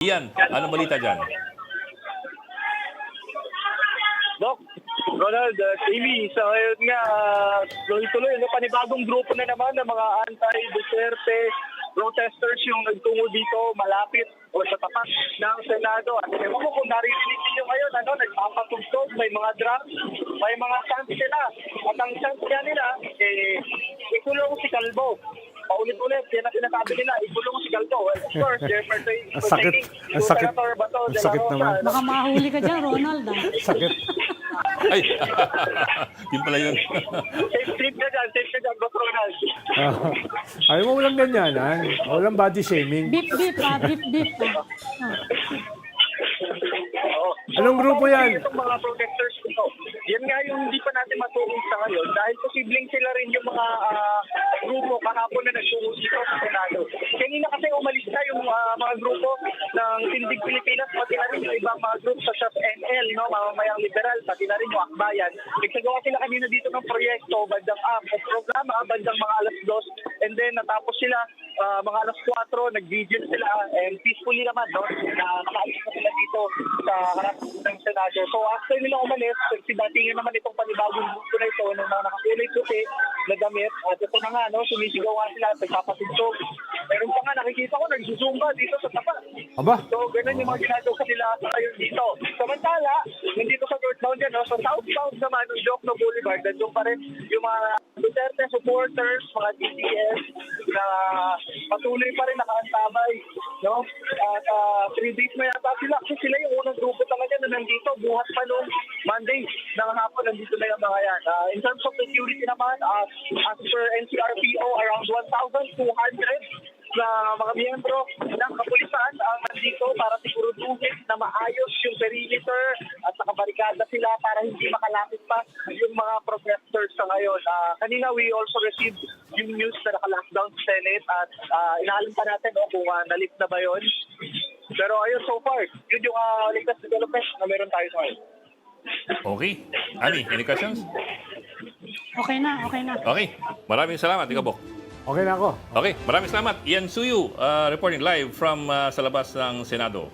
Ian, anong balita dyan? Doc, Ronald, Amy, sa ngayon nga, tuloy-tuloy, panibagong grupo na naman ng mga anti-Duterte protesters yung nagtungo dito, malapit o sa tapat ng Senado. At ewan mo kung naririnig niyo ngayon, nagpapatugtog, may mga drums, may mga chants sila. At ang chants nga nila, ikulong si Calvo. Paulit-ulit, yan ang sinasabi nila, ikulong si Calvo. Well, of course, they're pertaining to Senator Bato de la sakit Rosa. naman. Baka mahuli ka dyan, Ronald. Sakit. Ay, yun pala yun. Safe ka dyan, Boss Ronald. Ayaw mo walang ganyanan. Walang body shaming. Beep, beep, beep, beep. Anong grupo yan? Itong mga protesters ito, yan nga yung hindi pa natin matukoy sa ngayon dahil posibleng sila rin yung mga grupo kahapon na nagtungo dito sa Senado. Kanina kasi umalis na yung mga grupo ng Tindig Pilipinas, pati na rin yung ibang mga group sa NL, no, mamamayang liberal, pati na rin yung Akbayan. Nagsagawa sila kanina dito ng proyekto, bandang programa, bandang mga alas 2, and then natapos sila mga alas 4, nag-vigil sila, and peacefully naman, no, nakaalis na sila dito sa harap ng Senado. So after nila umalis, sidatingin naman itong panibagong grupo na ito ng mga nakakulay puti na damit. At ito na nga, no, sumisigaw nga sila, nagpapatugtog. Meron pa nga, nakikita ko, nagsusumba dito sa tapat. Aba? So ganun yung mga ginagawa nila sa ngayon dito. Samantala, nandito sa northbound yan, no, sa southbound naman ng Jokno Boulevard, nandun pa rin yung mga Duterte supporters, mga DDS, na patuloy pa rin nakaantabay. No? At 3 days na yata sila. Kasi sila yung unang grupo talaga na nandito. Buhat pa nung Monday ng hapon, nandito na yung mga yan. In terms of security naman, as per NCRPO, around 1,200 na mga miyembro ng kapulisan ang nandito para siguruduhin na maayos yung perimeter at nakabarikada sila para hindi makalapit pa yung mga protesters sa ngayon. Kanina we also received yung news na naka-lockdown sa Senate at inaalam pa natin kung na-lift na ba yun. Pero ayun, so far, yun yung latest development na meron tayo sa ngayon. Okay. Ani, any questions? Okay na, okay na. Okay. Maraming salamat, Ikabok. Okay na ako. Okay, maraming salamat. Ian Suyu, reporting live from sa labas ng Senado.